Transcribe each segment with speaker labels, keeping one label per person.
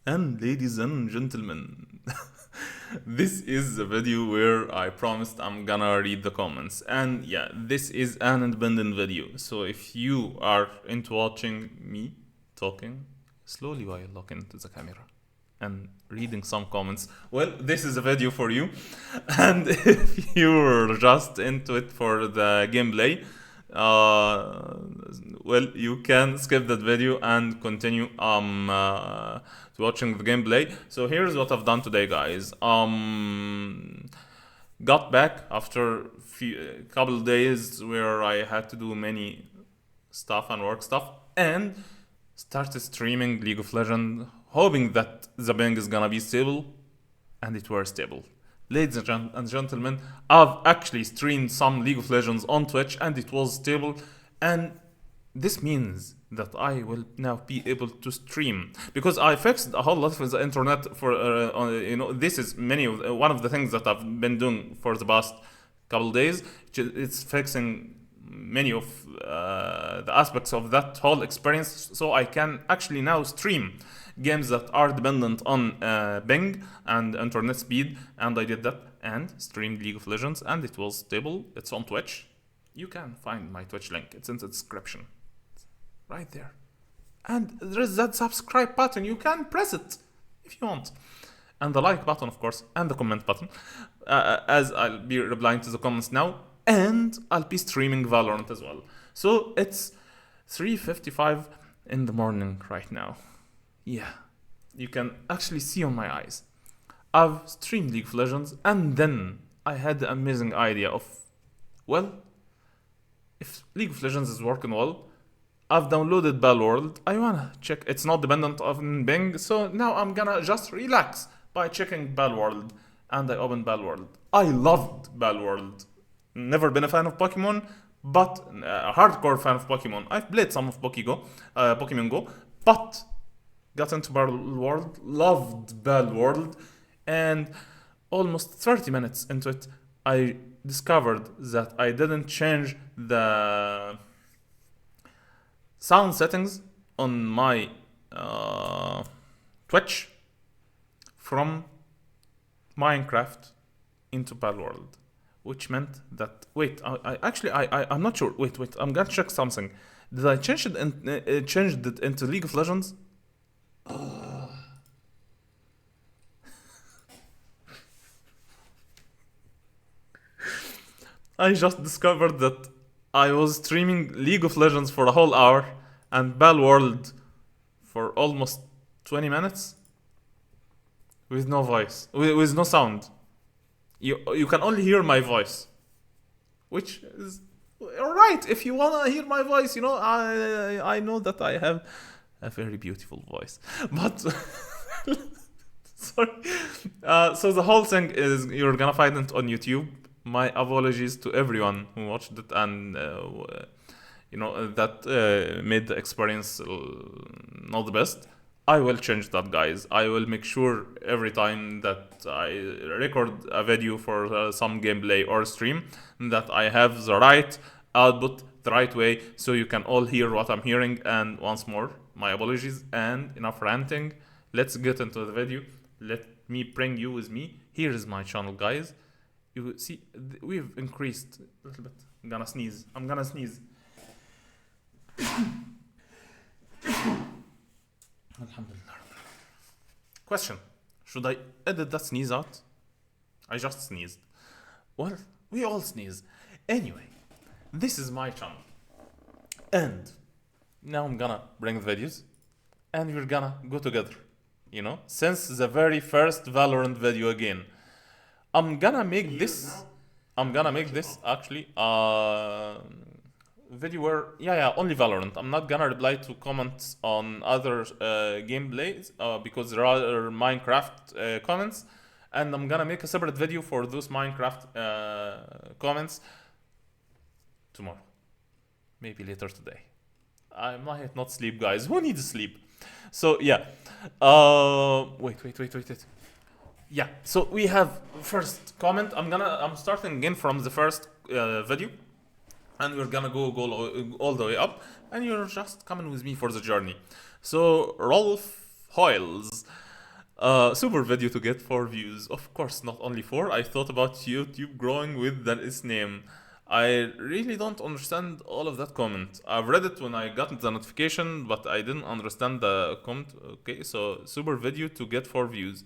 Speaker 1: And ladies and gentlemen, this is the video where I promised I'm gonna read the comments. And yeah, this is an independent video. So if you are into watching me talking slowly while looking into the camera and reading some comments, well, this is a video for you. And if you're just into it for the gameplay, well, you can skip that video and continue watching the gameplay. So here's what I've done today, guys. Got back after a couple of days where I had to do many stuff and work stuff, and started streaming League of Legends, hoping that the ping is gonna be stable, and it were stable. Ladies and gentlemen, I've actually streamed some League of Legends on Twitch and it was stable, and this means that I will now be able to stream because I fixed a whole lot of the internet for this is one of the things that I've been doing for the past couple of days. It's fixing many of the aspects of that whole experience, so I can actually now stream games that are dependent on ping and internet speed, and I did that and streamed League of Legends, and it was stable. It's on Twitch. You can find my Twitch link. It's in the description, right there. And there is that subscribe button. You can press it if you want, and the like button, of course, and the comment button. As I'll be replying to the comments now, and I'll be streaming Valorant as well. So it's 3:55 in the morning right now. Yeah, you can actually see on my eyes. I've streamed League of Legends, and then I had the amazing idea of, well, if League of Legends is working well, I've downloaded Valorant. I wanna check. It's not dependent on Bing, so now I'm gonna just relax by checking Valorant, and I opened Valorant. I loved Valorant. Never been a fan of Pokemon, but a hardcore fan of Pokemon. I've played some of Pokemon Go, but got into Battle World, loved Battle World, and almost 30 minutes into it, I discovered that I didn't change the sound settings on my Twitch from Minecraft into Battle World, which meant that I'm not sure. Wait, I'm gonna check something. Did I change it into League of Legends? I just discovered that I was streaming League of Legends for a whole hour and Ball World for almost 20 minutes with no voice, with no sound. You can only hear my voice, which is alright if you wanna hear my voice. I know that I have a very beautiful voice, but sorry. So the whole thing is you're gonna find it on YouTube. My apologies to everyone who watched it and that made the experience not the best. I will change that, guys. I will make sure every time that I record a video for some gameplay or stream that I have the right output the right way, so you can all hear what I'm hearing. And once more, my apologies and enough ranting. Let's get into the video. Let me bring you with me. Here is my channel, guys. You see, we've increased a little bit. I'm gonna sneeze. Alhamdulillah. Question: should I edit that sneeze out? I just sneezed. Well, we all sneeze. Anyway, this is my channel. And now I'm gonna bring the videos and we're gonna go together. Since the very first Valorant video again. I'm gonna make this actually video where only Valorant. I'm not gonna reply to comments on other gameplays because there are Minecraft comments, and I'm gonna make a separate video for those Minecraft comments tomorrow, maybe later today. I might not sleep, guys. Who needs sleep? So yeah, wait. Yeah, so we have first comment. I'm starting again from the first video, and we're gonna go all the way up, and you're just coming with me for the journey. So Rolf Hoyles, Super video to get 4 views. Of course, not only 4. I thought about YouTube growing with its name. I really don't understand all of that comment. I've read it when I got the notification, but I didn't understand the comment. Okay, so super video to get 4 views.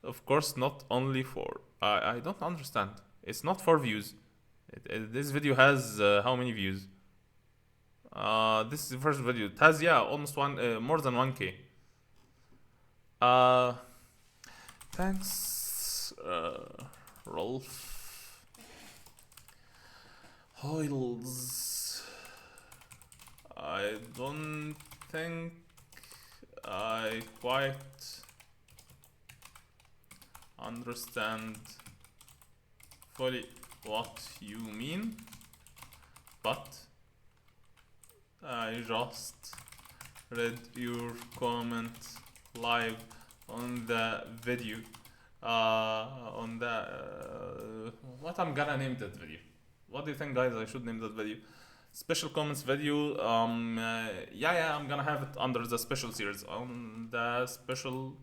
Speaker 1: Of course, not only 4. I don't understand. It's not 4 views. This video has how many views? This is the first video. It has, yeah, almost more than 1K. Thanks, Rolf Hoyles. I don't think I quite understand fully what you mean, but I just read your comment live on the video. On the what I'm gonna name that video? What do you think, guys? I should name that video special comments video. Yeah, I'm gonna have it under the special series on the special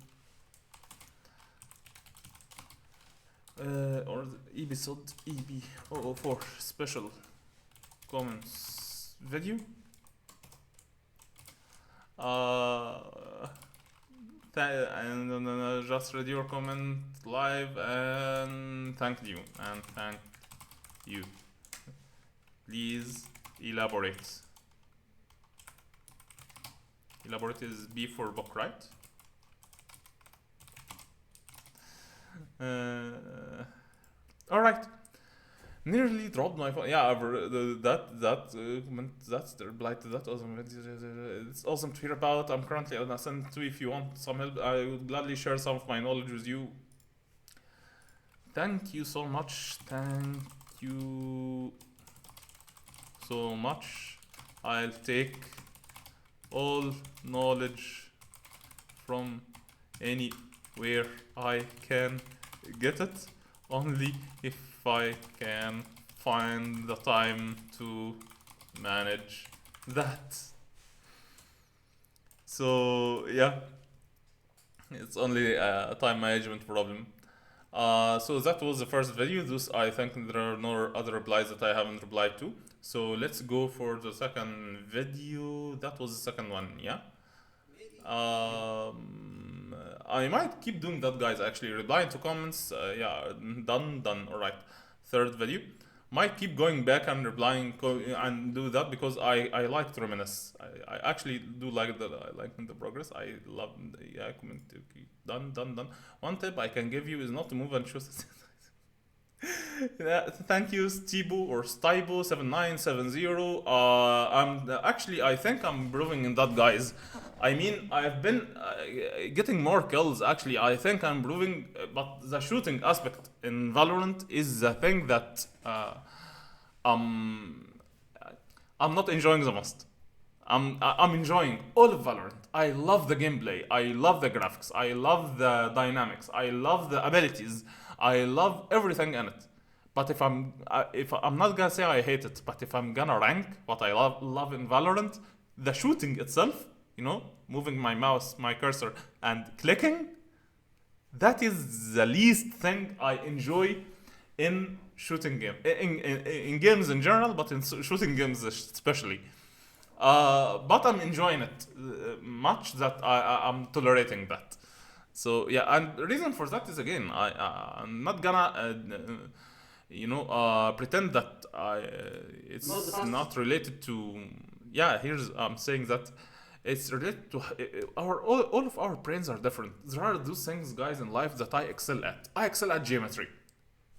Speaker 1: or the episode EB004 special comments video. And just read your comment live and thank you. Please elaborate. Elaborate is B for book, right? All right. Nearly dropped my phone. Yeah, that's the reply to that. Awesome. It's awesome to hear about. I'm currently on Ascent 2. If you want some help, I would gladly share some of my knowledge with you. Thank you so much. Thank you so much. I'll take all knowledge from anywhere I can get it, only if I can find the time to manage that. So yeah, it's only a time management problem. So that was the first video. I think there are no other replies that I haven't replied to. So let's go for the second video. That was the second one, yeah? I might keep doing that, guys, actually. Replying to comments, yeah, done, alright. Third video. Might keep going back and replying and do that because I like to reminisce. I actually do like the progress. I love yeah, comment, done. One tip I can give you is not to move and choose. Yeah, thank you, Stibo or Stibo7970. I think I'm improving in that, guys. I mean, I've been getting more kills. Actually, I think I'm improving, but the shooting aspect in Valorant is the thing that I'm not enjoying the most. I'm enjoying all of Valorant. I love the gameplay. I love the graphics. I love the dynamics. I love the abilities. I love everything in it. But if I'm not gonna say I hate it, but if I'm gonna rank what I love in Valorant, the shooting itself, you know, moving my mouse, my cursor, and clicking, that is the least thing I enjoy in shooting game, in games in general, but in shooting games especially. But I'm enjoying it much that I'm tolerating that. So yeah, and the reason for that is, again, I'm not gonna pretend that it's not related to. Yeah, I'm saying that it's related to all of our brains are different. There are those things, guys, in life that I excel at. I excel at geometry.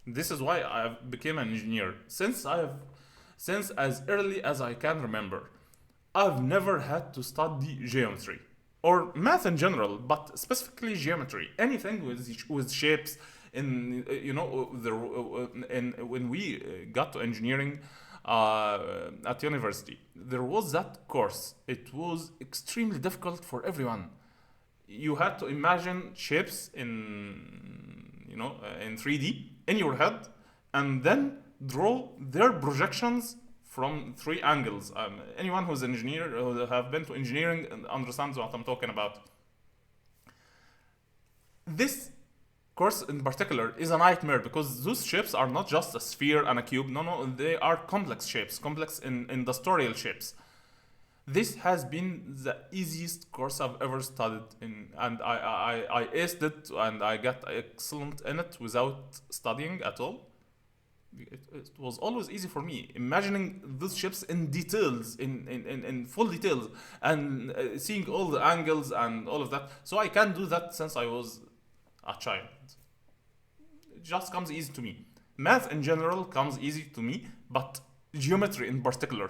Speaker 1: This is why I became an engineer. Since as early as I can remember, I've never had to study geometry or math in general, but specifically geometry. Anything with shapes. When we got to engineering at university, there was that course. It was extremely difficult for everyone. You had to imagine shapes in 3D in your head, and then draw their projections from 3 angles. Anyone who's an engineer who have been to engineering understands what I'm talking about. this course in particular is a nightmare because those shapes are not just a sphere and a cube. No, they are complex shapes, complex in industrial shapes. This has been the easiest course I've ever studied in, and I aced it and I got excellent in it without studying at all. It was always easy for me imagining those shapes in details, in full details, and seeing all the angles and all of that. So I can do that since I was a child. It just comes easy to me. Math in general comes easy to me, but geometry in particular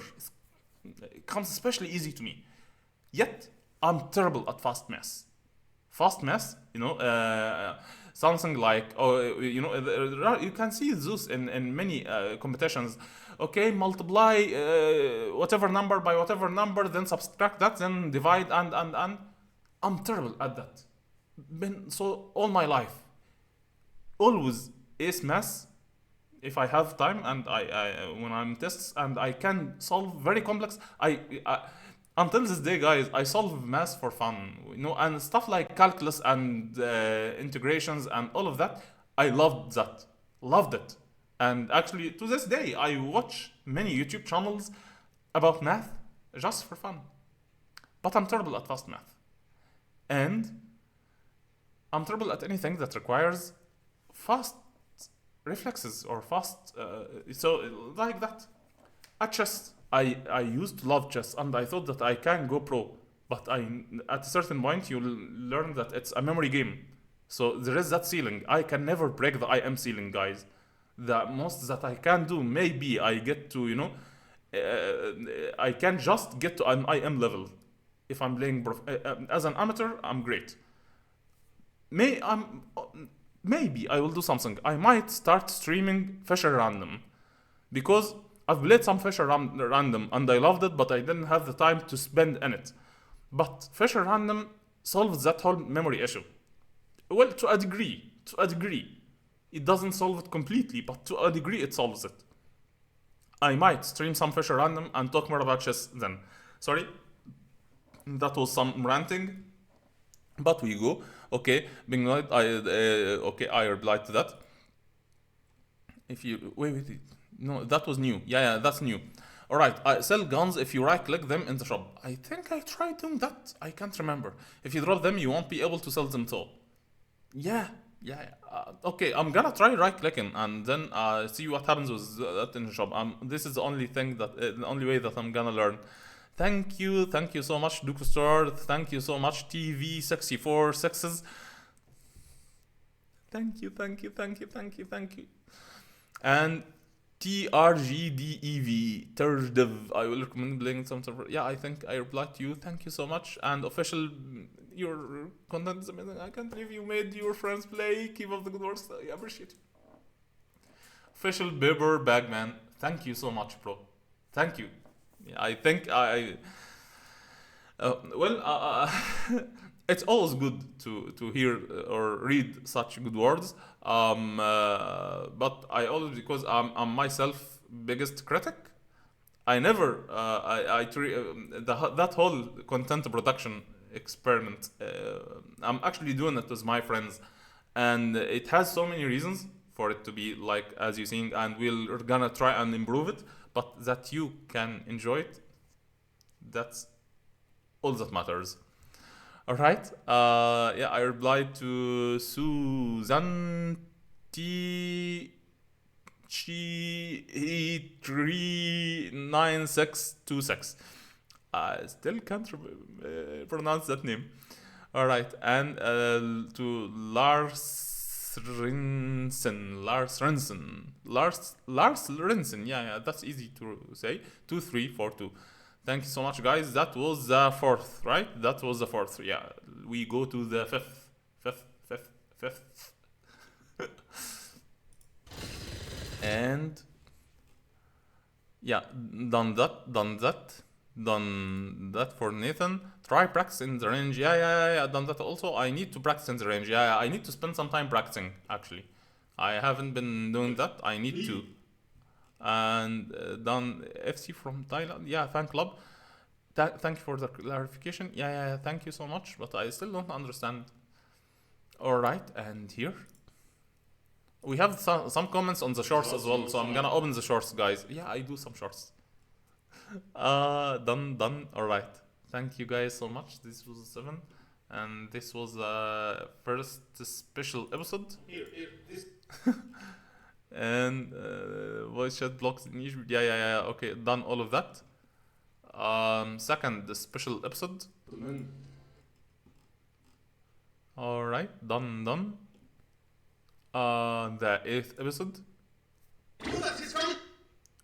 Speaker 1: it comes especially easy to me. Yet I'm terrible at fast math. Fast math, something like, you can see this in many competitions. Okay, multiply whatever number by whatever number, then subtract that, then divide, and I'm terrible at that. So all my life, always ace math if I have time, and I when I'm tests and I can solve very complex. I until this day, guys, I solve math for fun, and stuff like calculus and integrations and all of that. I loved that, loved it, and actually to this day, I watch many YouTube channels about math just for fun. But I'm terrible at fast math, and I'm terrible at anything that requires fast reflexes or fast. So like that. At chess, I used to love chess, and I thought that I can go pro. But at a certain point, you learn that it's a memory game. So there is that ceiling. I can never break the IM ceiling, guys. The most that I can do, maybe I get to, I can just get to an IM level. If I'm playing as an amateur, I'm great. Maybe I will do something. I might start streaming Fisher Random, because I've played some Fisher Random and I loved it, but I didn't have the time to spend in it. But Fisher Random solves that whole memory issue. Well, to a degree. It doesn't solve it completely, but to a degree it solves it. I might stream some Fisher Random and talk more about chess then. Sorry, that was some ranting. But we go. Okay, being right, I replied to that. If you wait, no, that was new. Yeah, that's new. All right, sell guns if you right-click them in the shop. I think I tried doing that. I can't remember. If you drop them, you won't be able to sell them too. Yeah. Okay, I'm gonna try right-clicking and then see what happens with that in the shop. This is the only thing the only way that I'm gonna learn. Thank you so much, Duke Store. Thank you so much, TV646s. Thank you. And TRGDEV, Terdev, I will recommend playing some server. Yeah, I think I replied to you. Thank you so much. And official, your content is amazing. I can't believe you made your friends play. Keep up the good work. I appreciate you. Official Bieber Bagman, thank you so much, bro. Thank you. I think it's always good to hear or read such good words. But I always, because I'm myself biggest critic, I never that whole content production experiment. I'm actually doing it with my friends, and it has so many reasons for it to be like as you're seeing, and we're gonna try and improve it. But that you can enjoy it, that's all that matters. All right. I replied to Susan T. 39626. I still can't pronounce that name. All right, and to Lars Rinsen. Yeah, that's easy to say. 2342. Thank you so much, guys. That was the fourth, right? That was the fourth. Yeah, we go to the fifth. And yeah, done that for Nathan. Try practice in the range. Yeah, done that also. I need to practice in the range. Yeah, I need to spend some time practicing, actually. I haven't been doing that. I need to. And done FC from Thailand. Yeah, fan club. Thank you for the clarification. Yeah, thank you so much. But I still don't understand. Alright, and here we have some comments on the shorts as well, so I'm gonna open the shorts, guys. Yeah, I do some shorts. Done. Alright. Thank you guys so much. This was 7. And this was the first special episode.
Speaker 2: Here, this.
Speaker 1: And voice chat blocks in Egypt. Yeah. Okay, done all of that. Second, the special episode. Alright, done. The 8th episode.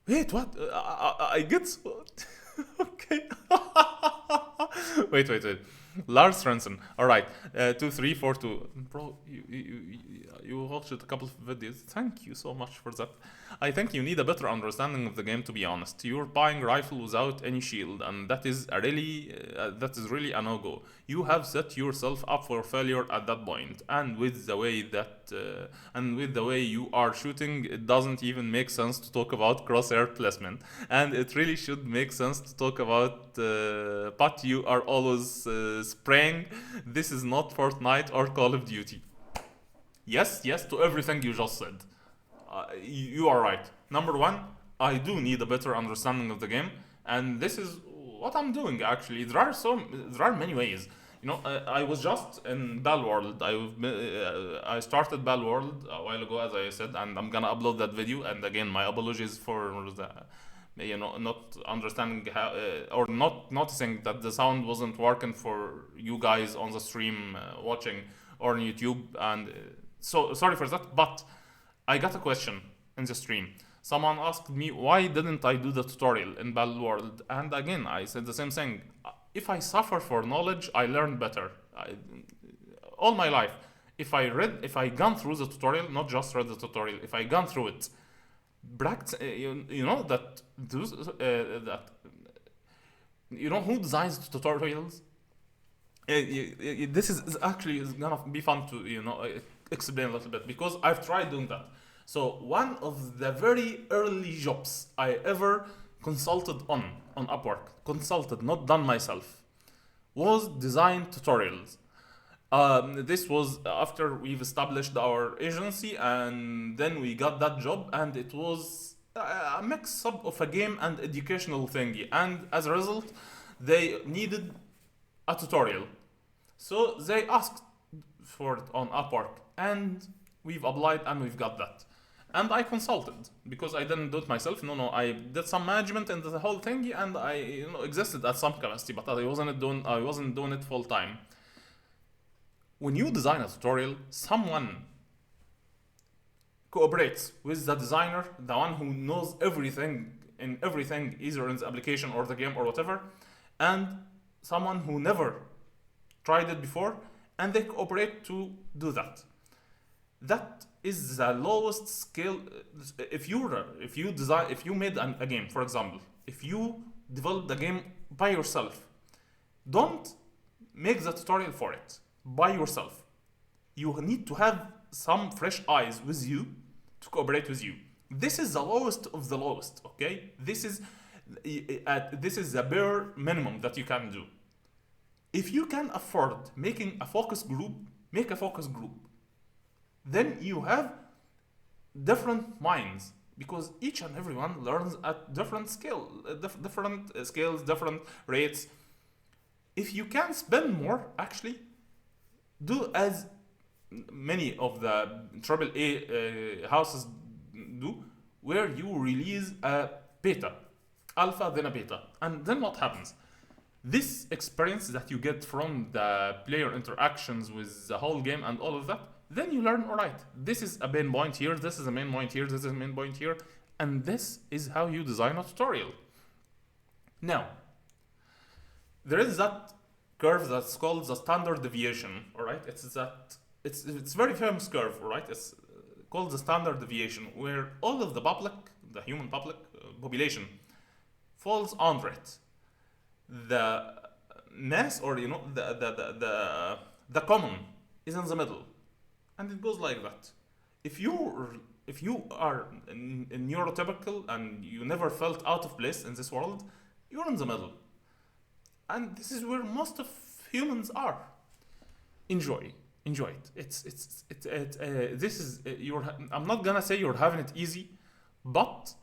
Speaker 1: Wait, what? I get so... Okay. Wait. Lars Svensson. Alright. 2342. Bro, you watched a couple of videos. Thank you so much for that. I think you need a better understanding of the game, to be honest. You're buying rifle without any shield, and that is really a no-go. You have set yourself up for failure at that point, and with the way you are shooting, it doesn't even make sense to talk about crosshair placement, and it really should make sense to talk about but you are always spraying. This is not Fortnite or Call of Duty. Yes to everything you just said. You are right. Number one, I do need a better understanding of the game, and this is what I'm doing. Actually, there are many ways. You know, I was just in Valorant. I started Valorant a while ago, as I said, and I'm gonna upload that video. And again, my apologies for the, not understanding how or not noticing that the sound wasn't working for you guys on the stream watching or on YouTube, and so sorry for that. But I got a question in the stream. Someone asked me why didn't I do the tutorial in Valorant, and again I said the same thing. If I suffer for knowledge, I learn better. All my life, if I gone through the tutorial, not just read the tutorial, if I gone through it, you know that who designs tutorials? This is actually gonna be fun to explain a little bit, because I've tried doing that. So one of the very early jobs I ever consulted on Upwork, not done myself, was design tutorials. This was after we've established our agency, and then we got that job, and it was a mix up of a game and educational thingy, and as a result they needed a tutorial, so they asked for it on Upwork, and we've applied and we've got that. And I consulted, because I didn't do it myself. No, I did some management and the whole thing, and I existed at some capacity, but I wasn't doing it full time. When you design a tutorial, someone cooperates with the designer, the one who knows everything, either in the application or the game or whatever, and someone who never tried it before, and they cooperate to do that. That is the lowest scale. If you made a game, for example, if you developed the game by yourself, don't make the tutorial for it by yourself. You need to have some fresh eyes with you to cooperate with you. This is the lowest of the lowest, okay? This is the bare minimum that you can do. If you can afford making a focus group, make a focus group. Then you have different minds, because each and everyone learns at different different scales, different rates. If you can spend more, actually, do as many of the AAA houses do, where you release a beta, alpha, then a beta, and then what happens? This experience that you get from the player interactions with the whole game and all of that, then you learn, alright, this is a main point here, this is a main point here, this is a main point here, and this is how you design a tutorial. Now, there is that curve that's called the standard deviation, alright? It's a very famous curve, alright? It's called the standard deviation, where all of the public, the human public population, falls under it. The mass, or the common, is in the middle. And it goes like that. If you are neurotypical and you never felt out of place in this world, you're in the middle. And this is where most of humans are. Enjoy. enjoy it. This is I'm not gonna say you're having it easy, but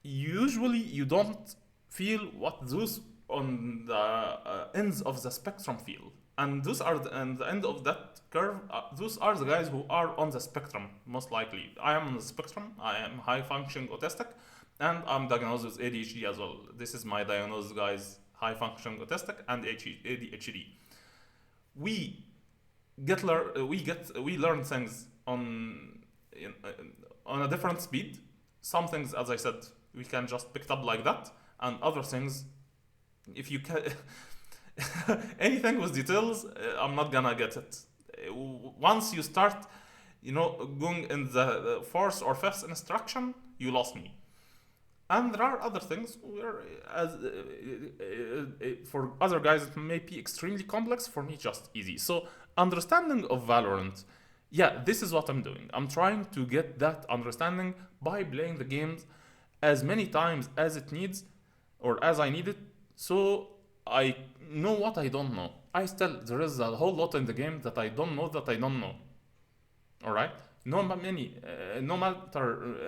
Speaker 1: usually you don't feel what those on the ends of the spectrum feel. And those are and the end of that curve. Those are the guys who are on the spectrum, most likely. I am on the spectrum. I am high functioning autistic, and I'm diagnosed with ADHD as well. This is my diagnosis, guys: high functioning autistic and ADHD. We we learn things on a different speed. Some things, as I said, we can just pick it up like that, and other things, if you can. Anything with details, I'm not gonna get it. Once you start, going in the fourth or fifth instruction, you lost me. And there are other things where, for other guys, it may be extremely complex. For me, just easy. So, understanding of Valorant, yeah, this is what I'm doing. I'm trying to get that understanding by playing the games as many times as it needs, or as I need it. So I know what I don't know. There is a whole lot in the game that I don't know that I don't know. All right. No matter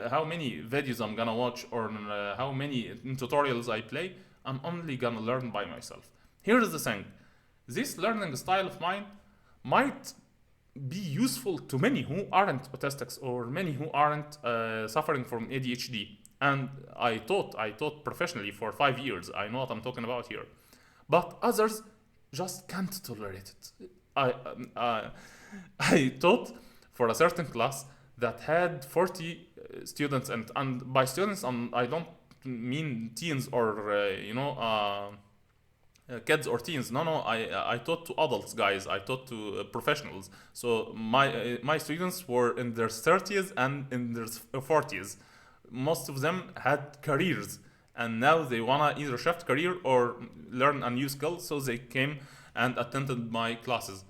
Speaker 1: how many videos I'm gonna watch, or how many tutorials I play, I'm only gonna learn by myself. Here's the thing: this learning style of mine might be useful to many who aren't autistics, or many who aren't suffering from ADHD. And I taught professionally for 5 years. I know what I'm talking about here. But others just can't tolerate it. I taught for a certain class that had 40 students, and by students, I don't mean teens or kids or teens. No. I taught to adults, guys. I taught to professionals. So my students were in their 30s and in their 40s. Most of them had careers, and now they wanna either shift career or learn a new skill. So they came and attended my classes.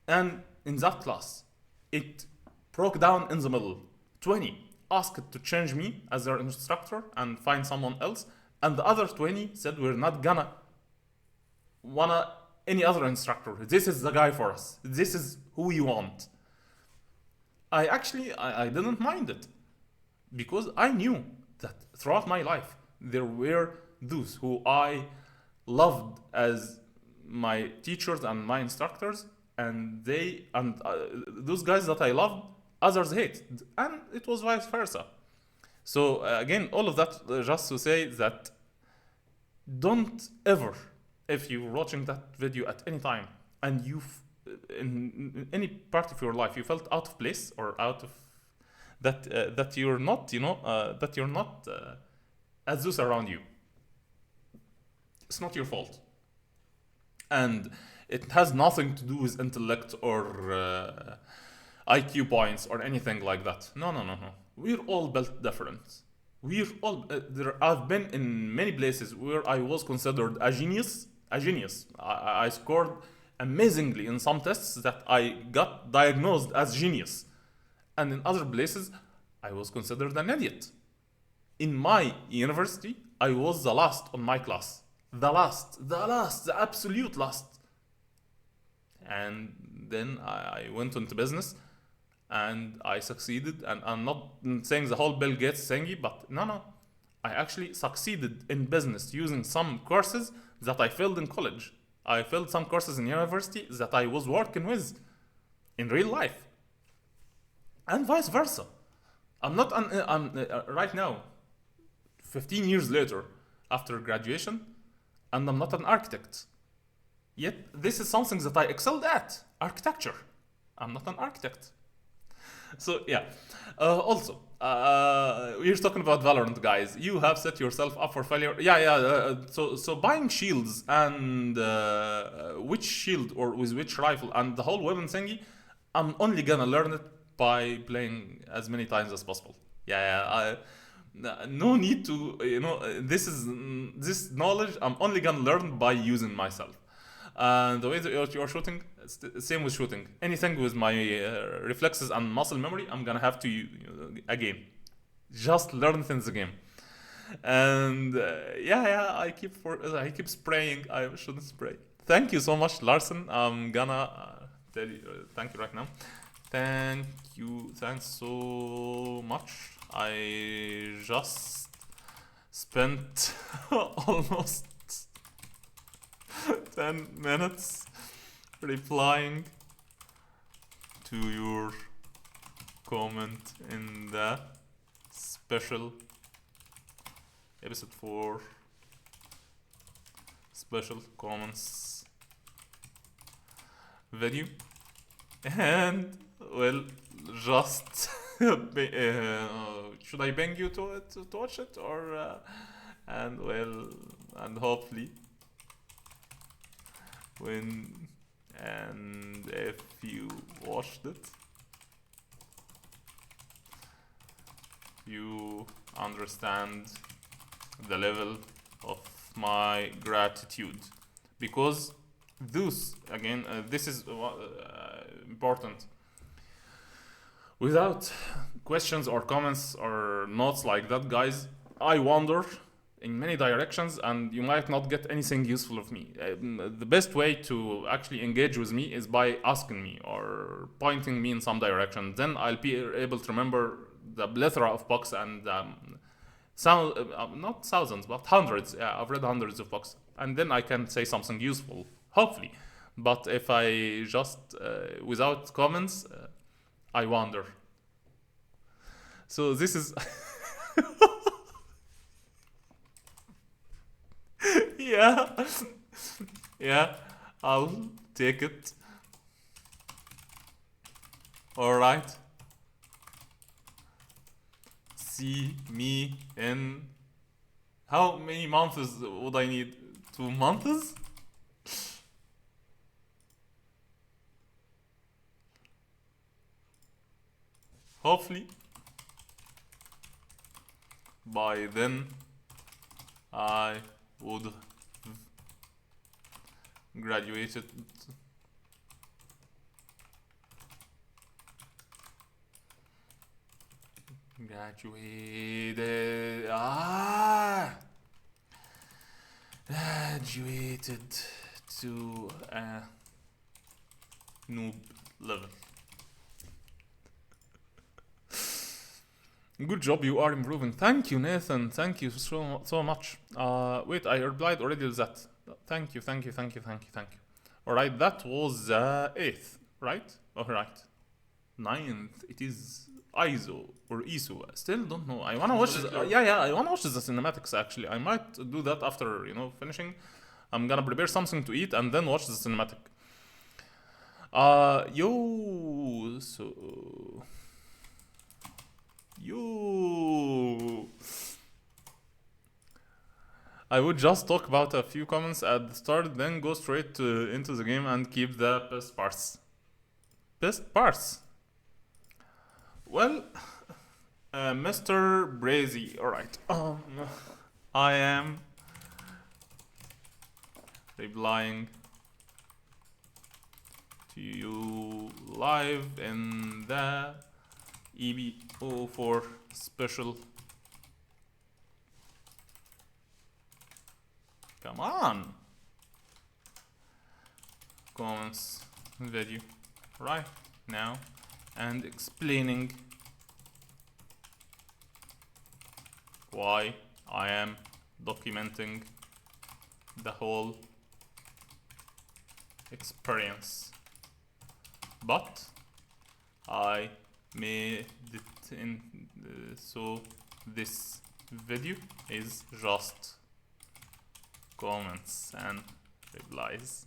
Speaker 1: And in that class, it broke down in the middle. 20 asked to change me as their instructor and find someone else, and the other 20 said, we're not gonna wanna any other instructor. This is the guy for us. This is who we want. I didn't mind it, because I knew that throughout my life there were those who I loved as my teachers and my instructors, and those guys that I loved, others hate, and it was vice versa. So again, all of that just to say that don't ever, if you're watching that video at any time and in any part of your life you felt out of place, or out of that you're not, that you're not as those around you, it's not your fault, and it has nothing to do with intellect or IQ points or anything like that. No. We're all built different. I've been in many places where I was considered a genius. I scored amazingly in some tests that I got diagnosed as genius. And in other places, I was considered an idiot. In my university, I was the last on my class. The absolute last. And then I went into business, and I succeeded. And I'm not saying the whole Bill Gates thingy, but no. I actually succeeded in business using some courses that I failed in college. I failed some courses in university that I was working with in real life. And vice versa. I'm right now, 15 years later, after graduation, and I'm not an architect. Yet, this is something that I excelled at, architecture. I'm not an architect. So, yeah. Also, we're talking about Valorant, guys. You have set yourself up for failure. So buying shields and which shield or with which rifle and the whole weapon thingy, I'm only gonna learn it by playing as many times as possible. No need to, this knowledge I'm only gonna learn by using myself. And the way that you're shooting, same with shooting. Anything with my reflexes and muscle memory, I'm gonna have to, again, just learn things the game. And I keep spraying. I shouldn't spray. Thank you so much, Larson. I'm gonna thank you right now. Thanks so much. I just spent almost 10 minutes replying to your comment in the special episode 4 special comments video, and well, just should I bang you to watch it, or and well, and hopefully when and if you watched it, you understand the level of my gratitude, because this again, this is important. Without questions or comments or notes like that, guys, I wander in many directions and you might not get anything useful of me. The best way to actually engage with me is by asking me or pointing me in some direction. Then I'll be able to remember the plethora of books and not thousands, but hundreds. Yeah, I've read hundreds of books, and then I can say something useful, hopefully. But if I just without comments, I wander. So this is yeah, yeah. I'll take it. All right. See me in how many months would I need? 2 months? Hopefully by then I would have graduated. Graduated to a noob level. Good job, you are improving. Thank you, Nathan. Thank you so much. Wait, I replied already to that. Thank you. Alright, that was 8th, right? Alright. 9th, it is ISO or ISO. Still don't know. I wanna watch this. I wanna watch the cinematics actually. I might do that after, finishing. I'm gonna prepare something to eat and then watch the cinematic. I would just talk about a few comments at the start, then go straight into the game and keep the best parts. Best parts? Well, Mr. Brazy, alright. I am replying to you live in the EBO4 special. Come on! Comments video right now and explaining why I am documenting the whole experience. But I made it in so this video is just comments and replies.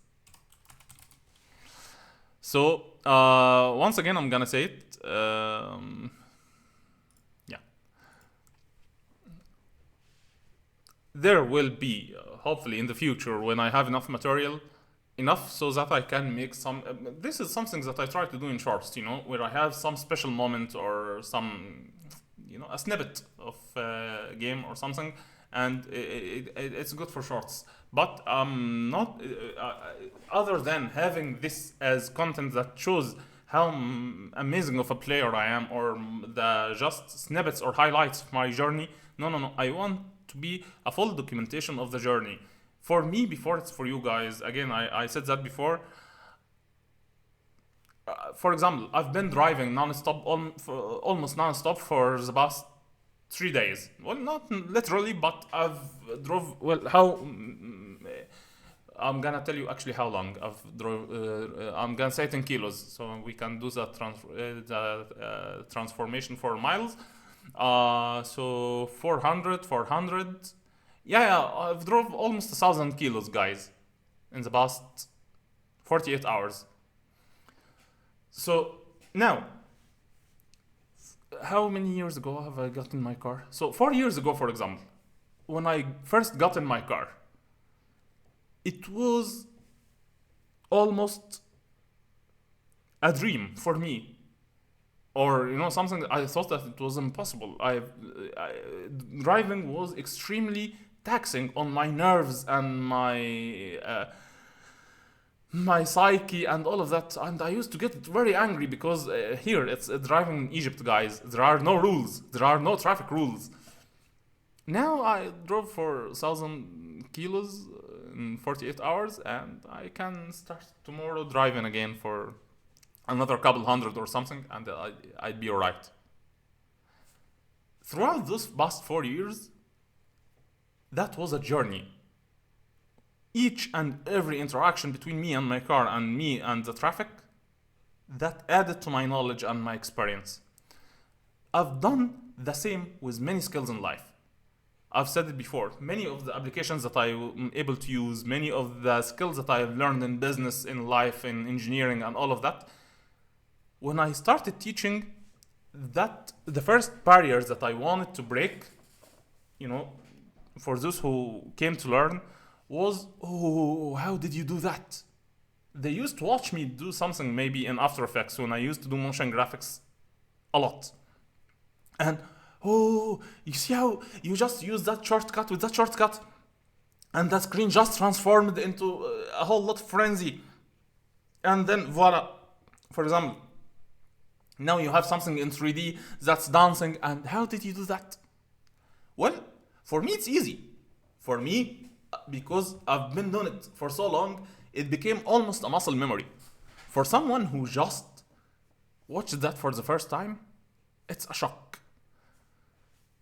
Speaker 1: So once again I'm gonna say it, there will be hopefully in the future, when I have enough material, enough so that I can make some this is something that I try to do in shorts, where I have some special moment or some a snippet of a game or something, and it's good for shorts. But not other than having this as content that shows how amazing of a player I am, or the just snippets or highlights of my journey. No, I want to be a full documentation of the journey, for me before it's for you guys. Again, I said that before. for example, I've been driving non-stop, almost non-stop for the past 3 days. Well, not literally, but I've drove. Well, I'm gonna tell you actually how long I've drove. I'm gonna say it in kilos, so we can do the transformation for miles. So 400. Yeah, I've drove almost 1,000 kilos, guys, in the past 48 hours. So now, how many years ago have I gotten my car? So 4 years ago, for example, when I first got in my car, it was almost a dream for me, or something I thought that it was impossible. Driving was extremely taxing on my nerves and my psyche and all of that, and I used to get very angry because here it's driving in Egypt, guys. There are no rules. There are no traffic rules. Now I drove for 1,000 kilos in 48 hours, and I can start tomorrow driving again for another couple hundred or something, and I'd be alright. Throughout those past 4 years, that was a journey. Each and every interaction between me and my car and me and the traffic, that added to my knowledge and my experience. I've done the same with many skills in life. I've said it before, many of the applications that I'm able to use, many of the skills that I've learned in business, in life, in engineering and all of that, when I started teaching, that the first barriers that I wanted to break, for those who came to learn, was, oh, how did you do that? They used to watch me do something maybe in After Effects when I used to do motion graphics a lot. And, oh, you see how you just use that shortcut with that shortcut and that screen just transformed into a whole lot of frenzy. And then voila, for example, now you have something in 3D that's dancing, and how did you do that? Well, for me it's easy. For me, because I've been doing it for so long, it became almost a muscle memory. For someone who just watched that for the first time, it's a shock.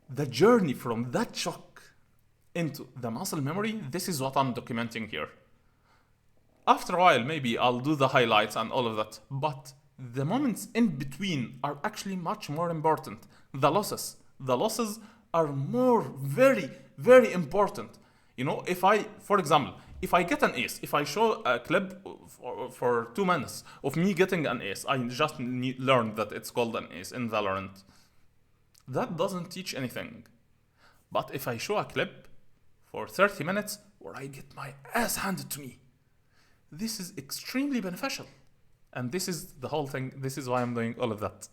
Speaker 1: The journey from that shock into the muscle memory, this is what I'm documenting here. After a while, maybe I'll do the highlights and all of that, but the moments in between are actually much more important. The losses are very, very important. For example, if I get an ace, if I show a clip for 2 minutes of me getting an ace, I just learned that it's called an ace in Valorant. That doesn't teach anything. But if I show a clip for 30 minutes where I get my ass handed to me, this is extremely beneficial. And this is the whole thing. This is why I'm doing all of that.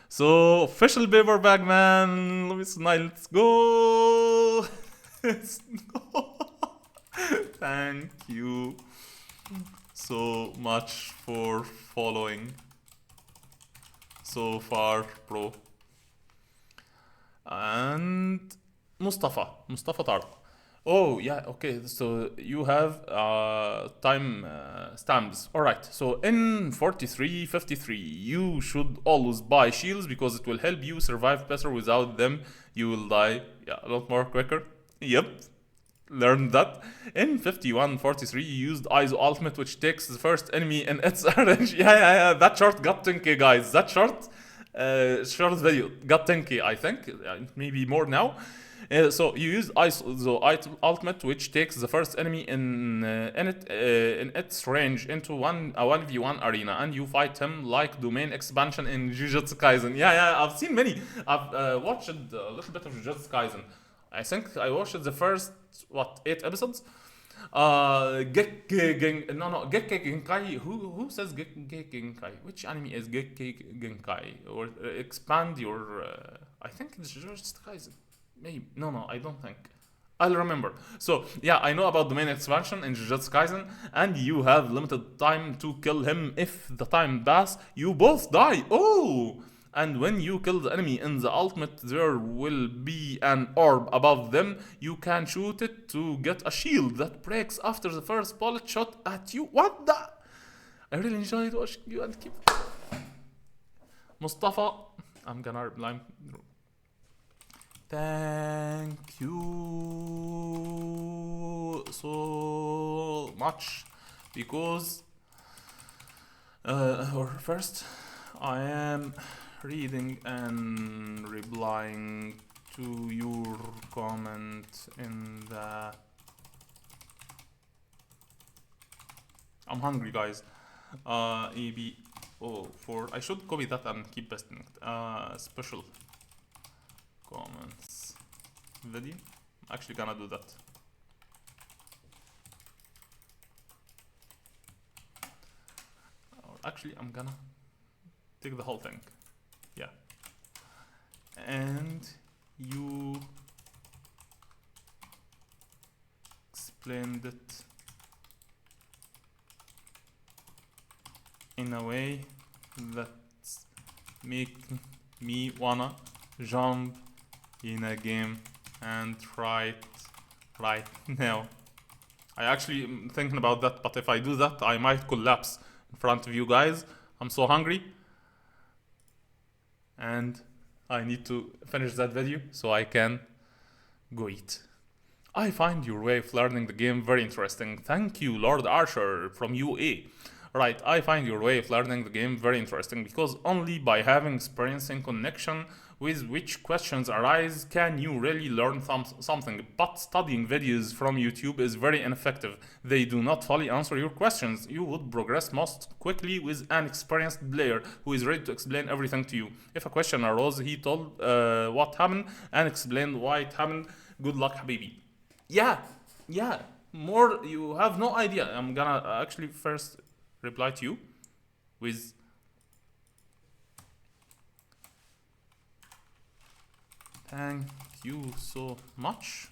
Speaker 1: So, official paper bag, man. Let's go. Let's go. Thank you so much for following so far, bro. And Mustafa Tariq. Oh, yeah, okay, so you have time stamps. Alright, so in 43:53, you should always buy shields because it will help you survive better. Without them, you will die a lot more quicker. Yep, learned that. In 51:43, you used ISO ultimate, which takes the first enemy in its range. Yeah, that short got 10k, guys. That short video got 10k, I think. Maybe more now. So you use ISO ultimate, which takes the first enemy in its range into a 1v1 arena, and you fight him like domain expansion in Jujutsu Kaisen. Yeah, I've seen many. I've watched a little bit of Jujutsu Kaisen. I think I watched the first 8 episodes. Gekkei Genkai. Who says Gekkei Genkai? Which anime is Gekkei Genkai? Or expand your? I think it's Jujutsu Kaisen. Maybe. No, I don't think. I'll remember. So, yeah, I know about domain expansion in Jujutsu Kaisen, and you have limited time to kill him. If the time passes, you both die. Oh! And when you kill the enemy in the ultimate, there will be an orb above them. You can shoot it to get a shield that breaks after the first bullet shot at you. What the? I really enjoyed watching you and keep. Mustafa, I'm gonna reply. Thank you so much because or first I am reading and replying to your comment in the. I'm hungry, guys. EBO4. I should copy that and keep pasting it. Special comments video. I'm actually gonna do that. Actually, I'm gonna take the whole thing. Yeah. And you explained it in a way that's making me wanna jump in a game and try it right now. I actually am thinking about that, but if I do that, I might collapse in front of you guys. I'm so hungry. And I need to finish that video so I can go eat. I find your way of learning the game very interesting. Thank you, Lord Archer from UA. Right, I find your way of learning the game very interesting because only by having experience in connection with which questions arise can you really learn something. But studying videos from YouTube is very ineffective. They do not fully answer your questions. You would progress most quickly with an experienced player who is ready to explain everything to you. If a question arose, he told what happened and explained why it happened. Good luck, Habibi. Yeah, more, you have no idea. I'm gonna actually first reply to you with thank you so much.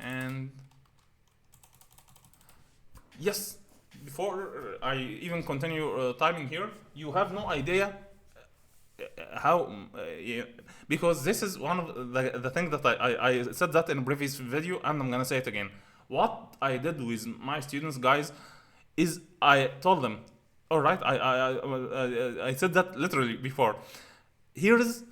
Speaker 1: And yes, before I even continue typing here, you have no idea how yeah, because this is one of the thing that I said that in a previous video and I'm gonna say it again. What I did with my students, guys, is I told them, all right, I said that literally before. Here's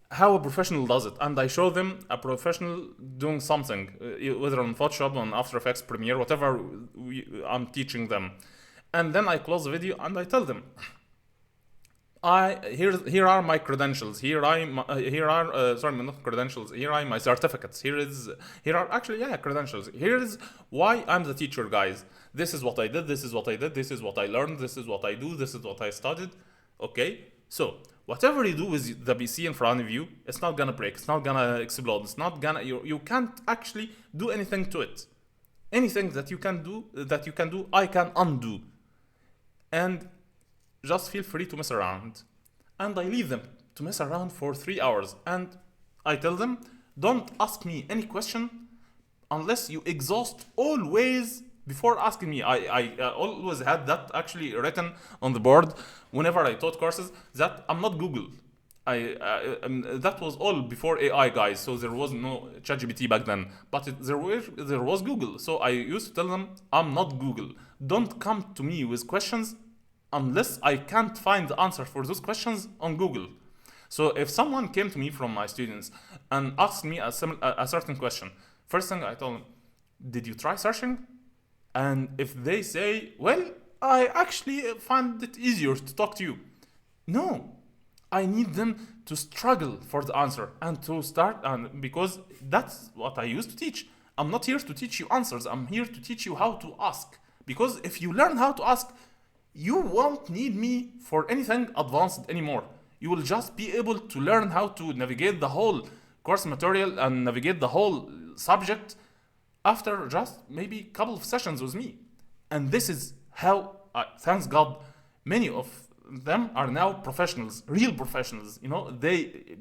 Speaker 1: how a professional does it, and I show them a professional doing something, whether on Photoshop, on After Effects, Premiere, whatever I'm teaching them, and then I close the video and I tell them, here are my credentials. Here are not credentials. Here are my certificates. Here are actually credentials. Here is why I'm the teacher, guys. This is what I did. This is what I did. This is what I learned. This is what I do. This is what I studied. Okay. So whatever you do with the PC in front of you, it's not gonna break. It's not gonna explode. It's not gonna. You can't actually do anything to it. Anything that you can do, I can undo. And just feel free to mess around. And I leave them to mess around for 3 hours. And I tell them, don't ask me any question unless you exhaust all ways before asking me. I always had that actually written on the board whenever I taught courses, that I'm not Google. That was all before AI, guys, so there was no ChatGPT back then. But there was Google. So I used to tell them, I'm not Google. Don't come to me with questions unless I can't find the answer for those questions on Google. So if someone came to me from my students and asked me a certain question, first thing I told them, did you try searching? And if they say, well, I actually find it easier to talk to you. No, I need them to struggle for the answer and to start, and because that's what I used to teach. I'm not here to teach you answers. I'm here to teach you how to ask. Because if you learn how to ask, you won't need me for anything advanced anymore. You will just be able to learn how to navigate the whole course material and navigate the whole subject after just maybe a couple of sessions with me. And this is how, thanks God, many of them are now professionals, real professionals. You know, they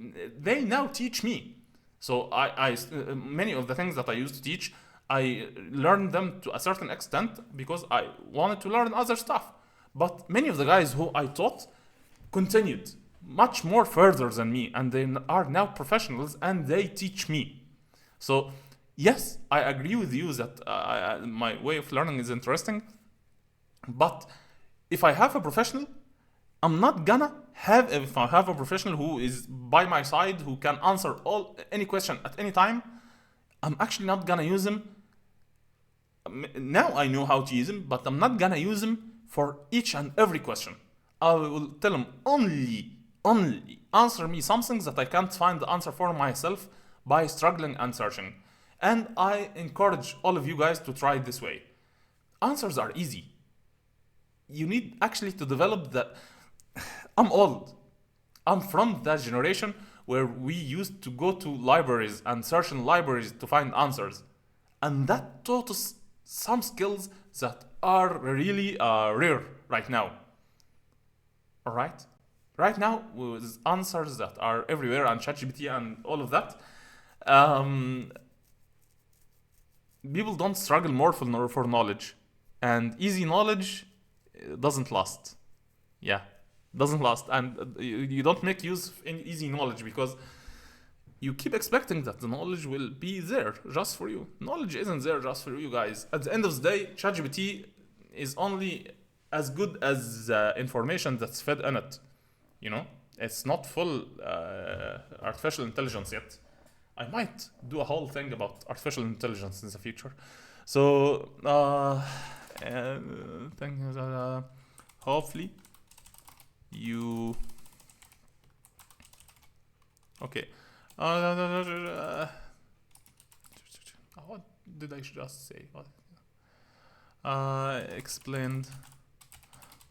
Speaker 1: now teach me. So many of the things that I used to teach, I learned them to a certain extent because I wanted to learn other stuff. But many of the guys who I taught continued much more further than me, and they are now professionals and they teach me. So yes, I agree with you that my way of learning is interesting, but if I have a professional, I'm not gonna have, if I have a professional who is by my side, who can answer any question at any time, I'm actually not gonna use him. Now I know how to use him, but I'm not gonna use him for each and every question. I will tell him only answer me something that I can't find the answer for myself by struggling and searching. And I encourage all of you guys to try it this way. Answers are easy. You need actually to develop that. I'm old. I'm from that generation where we used to go to libraries and search in libraries to find answers. And that taught us some skills that are really rare right now. Alright? Right now, with answers that are everywhere and ChatGPT and all of that, people don't struggle more for knowledge. And easy knowledge doesn't last. Yeah, doesn't last. And you don't make use of any easy knowledge because you keep expecting that the knowledge will be there just for you. Knowledge isn't there just for you guys. At the end of the day, ChatGPT is only as good as information that's fed in it. You know, it's not full artificial intelligence yet. I might do a whole thing about artificial intelligence in the future. So, hopefully you... Okay. What did I just say? Explained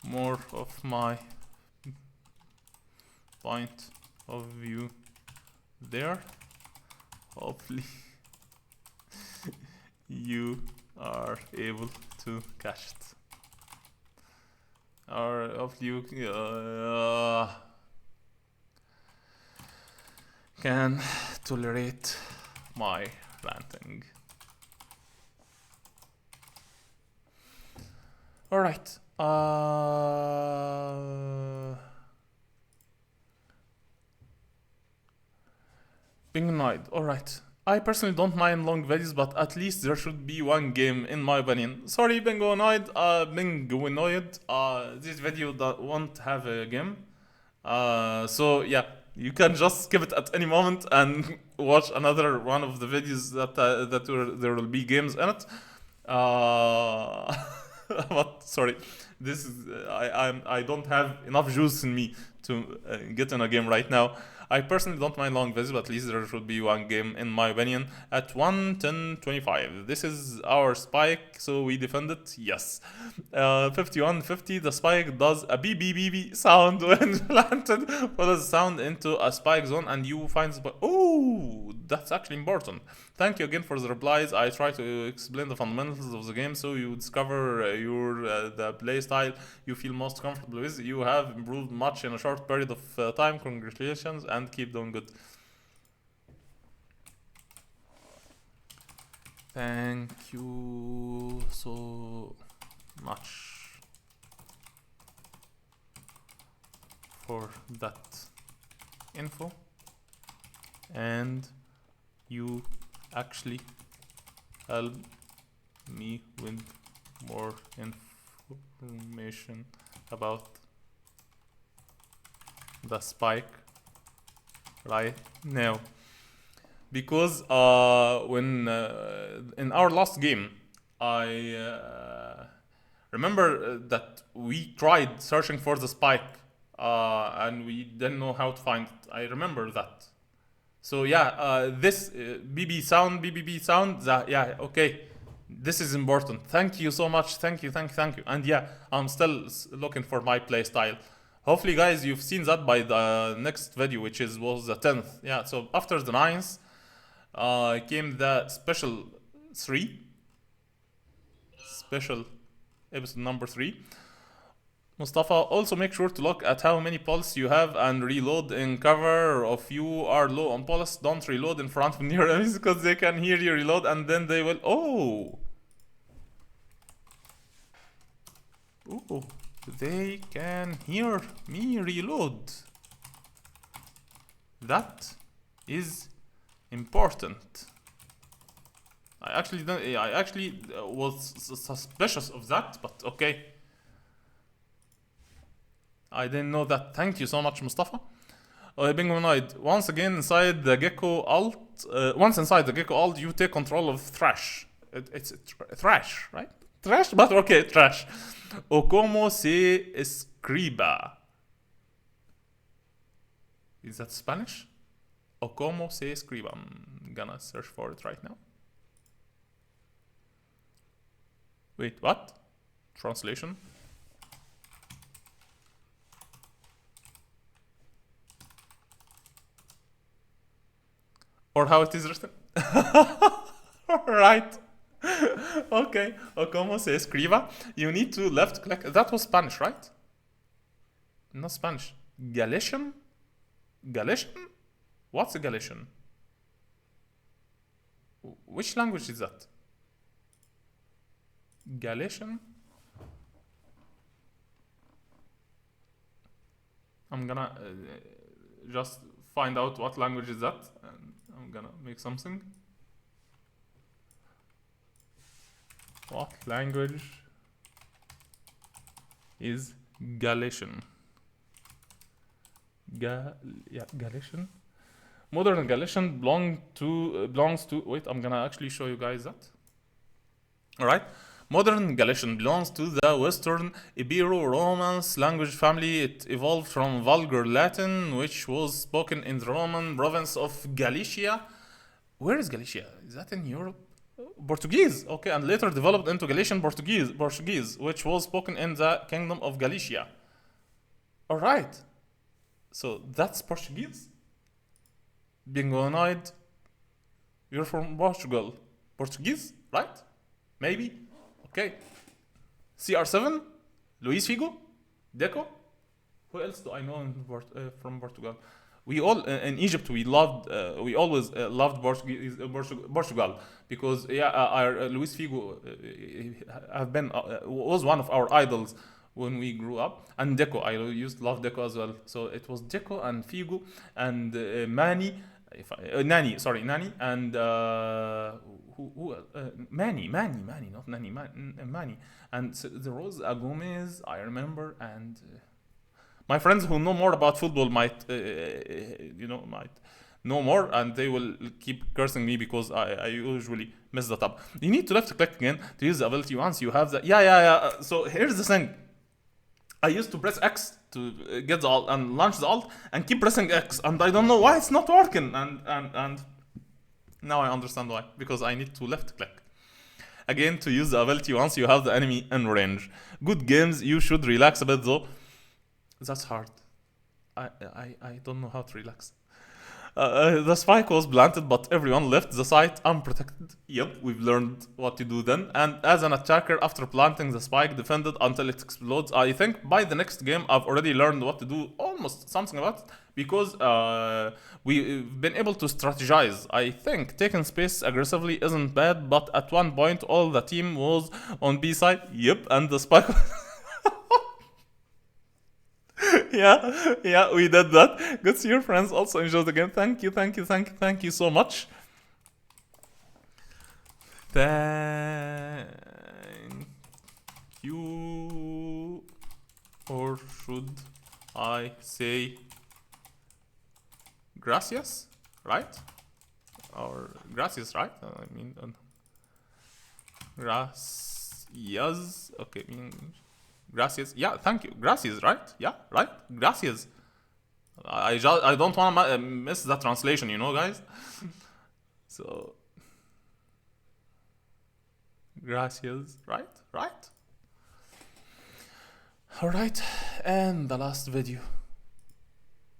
Speaker 1: more of my point of view there. Hopefully you are able to catch it. Or hopefully you can tolerate my ranting. Alright. Being annoyed. Alright. I personally don't mind long videos, but at least there should be one game in my opinion. Sorry, Bingo annoyed. This video won't have a game. So yeah, you can just skip it at any moment and watch another one of the videos that there will be games in it. But sorry, this is I don't have enough juice in me to get in a game right now. I personally don't mind long videos, but at least there should be one game in my opinion at 1:10:25. This is our spike, so we defend it. Yes. 51:50. The spike does a beep beep beep beep sound when planted. Follows the sound into a spike zone, and you find the spike. Oh, that's actually important. Thank you again for the replies. I try to explain the fundamentals of the game so you discover the play style you feel most comfortable with. You have improved much in a short period of time. Congratulations and keep doing good. Thank you so much for that info, and you actually help me with more information about the spike right now, because when in our last game I remember that we tried searching for the spike and we didn't know how to find it. I remember that. So yeah, this BB sound, BBB sound, yeah, okay, this is important. Thank you so much. Thank you. And yeah, I'm still looking for my play style. Hopefully, guys, you've seen that by the next video, which was the 10th. Yeah, so after the 9th came the special episode number 3. Mustafa, also make sure to look at how many pulse you have and reload in cover. If you are low on pulse, don't reload in front of near enemies because they can hear you reload and then they will... Oh! They can hear me reload. That is important. I actually was suspicious of that, but okay. I didn't know that. Thank you so much, Mustafa. Penguinoid. Once again inside the gecko alt. Once inside the gecko alt, you take control of Thrash. It's Thrash, right? Trash, but okay, Trash. O como se escriba. Is that Spanish? O como se escriba. I'm gonna search for it right now. Wait, what? Translation? Or how it is written? Right. Okay. O como se escriba. You need to left click. That was Spanish, right? Not Spanish. Galician? Galician? What's a Galician? Which language is that? Galician? I'm gonna just find out what language is that, and I'm gonna make something. What language is Galician? Galician? Modern Galician belongs to. Wait, I'm gonna actually show you guys that. All right. Modern Galician belongs to the Western Ibero-Romance language family. It evolved from Vulgar Latin, which was spoken in the Roman province of Galicia. Where is Galicia? Is that in Europe? Portuguese. Okay, and later developed into Galician Portuguese, which was spoken in the Kingdom of Galicia. All right. So that's Portuguese. Bingonoid. You're from Portugal. Portuguese, right? Maybe. Okay. CR7, Luis Figo, Deco. Who else do I know from Portugal? We all in Egypt. We always loved Portugal because our Luis Figo was one of our idols when we grew up, and Deco. I used to love Deco as well. So it was Deco and Figo and Nani, and Manny, not Nani, Manny, and so there was a Gomez, I remember, and my friends who know more about football might know more, and they will keep cursing me because I usually mess that up. You need to left click again to use the ability once you have the So here's the thing. I used to press X to get the alt and launch the alt and keep pressing X, and I don't know why it's not working, and now I understand why, because I need to left click again to use the ability once you have the enemy in range. Good games. You should relax a bit though. That's hard. I don't know how to relax. The spike was planted, but everyone left the site unprotected. Yep, we've learned what to do then. And as an attacker, after planting the spike, defended until it explodes. I think by the next game, I've already learned what to do, almost something about it, because we've been able to strategize. I think taking space aggressively isn't bad, but at one point, all the team was on B side. Yep, and the spike... yeah, we did that. Good to see your friends also enjoyed the game. Thank you so much. Thank you. Or should I say gracias, right? Or gracias, right? I mean, gracias. Okay, gracias. Yeah, thank you. Gracias, right? Yeah, right? Gracias. I don't want to miss the translation, guys? So, gracias, right? Right? Alright, and the last video.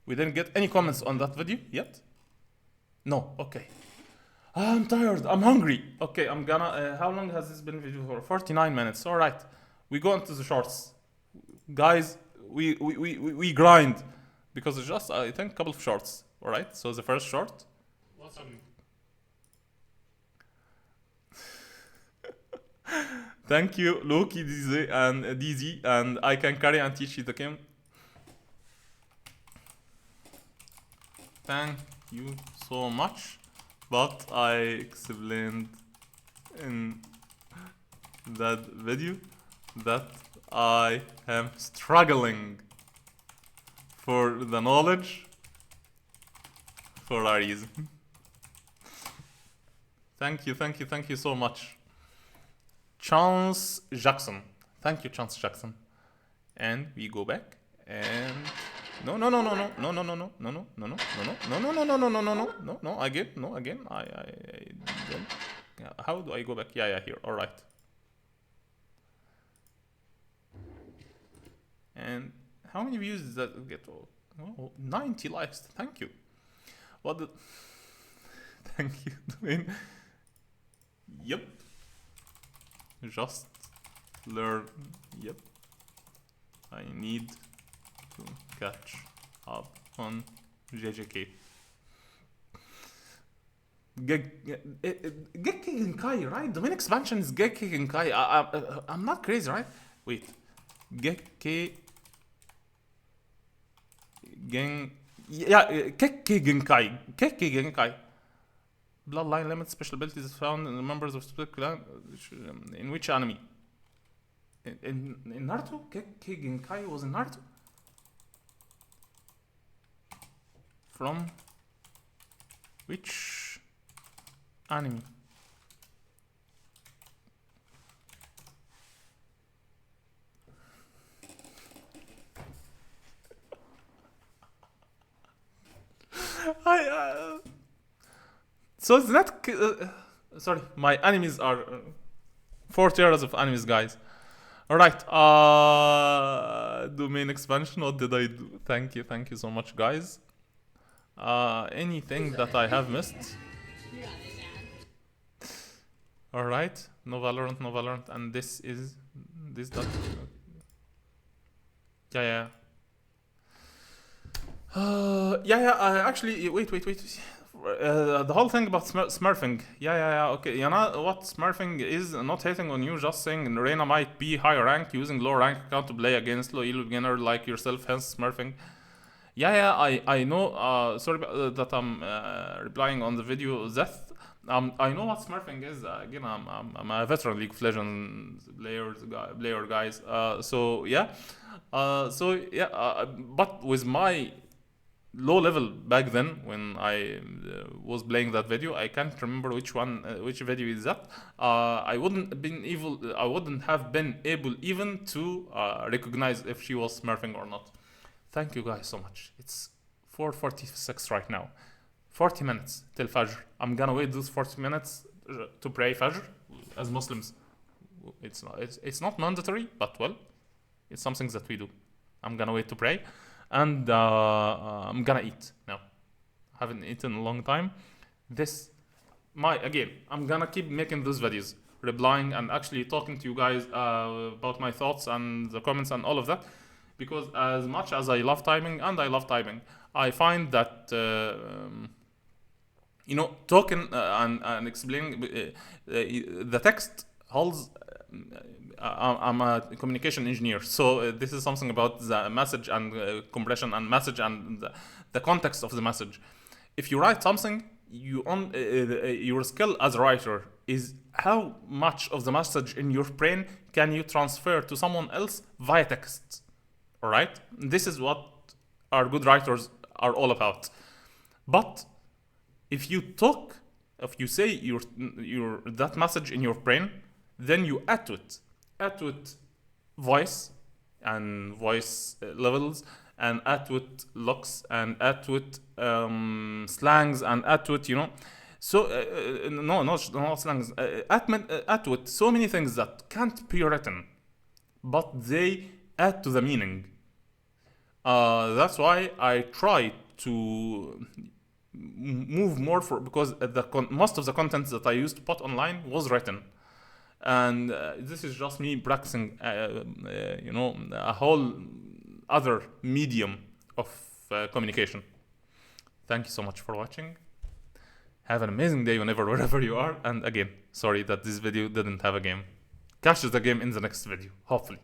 Speaker 1: We didn't get any comments on that video yet? No, okay. I'm tired, I'm hungry. Okay, I'm gonna, how long has this been video for? 49 minutes, alright. We go into the shorts. Guys, we grind. Because it's just, I think, a couple of shorts. Alright, so the first short. What's happening? Thank you, Loki, DZ, and I can carry and teach you the game. Thank you so much. But I explained in that video that I am struggling for the knowledge, for a reason. Thank you so much. Chance Jackson. Thank you, Chance Jackson. And we go back and no again. I don't. Yeah, how do I go back? Yeah, here. All right. And how many views does that get? Oh, 90 likes. Thank you. What the? Thank you, Dwayne. Yep. Just learn. Yep. I need to catch up on JJK. Gekki Genkai, right? The main expansion is Gekki Genkai. I'm not crazy, right? Wait. Gekki Gen. Yeah, Kekki Genkai. Kekki Genkai. Bloodline limit special abilities found in the members of split clan. In which anime? In Naruto? Kekki Genkai was in Naruto? From which anime? So it's not. Sorry, my animes are 40 hours of animes, guys. Alright, domain expansion, what did I do? Thank you so much, guys. Anything that I have missed? Alright, no Valorant, and this that. Yeah. Actually, wait. The whole thing about smurfing. Yeah. Okay, you know what smurfing is? Not hating on you, just saying Reina might be higher rank using low rank account to play against low elo beginner like yourself, hence smurfing. Yeah, I know. Sorry that I'm replying on the video, Zeth. I know what smurfing is. Again, I'm a veteran League of Legends player, guys. But with my low level back then when I was playing that video, I can't remember which video is that. I wouldn't have been able even to recognize if she was smurfing or not. Thank you guys so much. It's 4:46 right now. 40 minutes till Fajr. I'm gonna wait those 40 minutes to pray Fajr. As Muslims, it's not mandatory, but well, it's something that we do. I'm gonna wait to pray. And I'm gonna eat now. Haven't eaten in a long time. I'm gonna keep making those videos, replying and actually talking to you guys about my thoughts and the comments and all of that. Because as much as I love typing, I find that talking and explaining the text holds. I'm a communication engineer, so this is something about the message and compression and message and the context of the message. If you write something, your skill as a writer is how much of the message in your brain can you transfer to someone else via text. All right, this is what our good writers are all about. But if you say your that message in your brain, then you add to it voice and voice levels, and add to it looks, and add to it slangs, and add to it, so no slangs, add to it so many things that can't be written, but they add to the meaning. That's why I try to move more because most of the content that I used to put online was written. And this is just me practicing, a whole other medium of communication. Thank you so much for watching. Have an amazing day wherever you are. And again, sorry that this video didn't have a game. Catch the game in the next video, hopefully.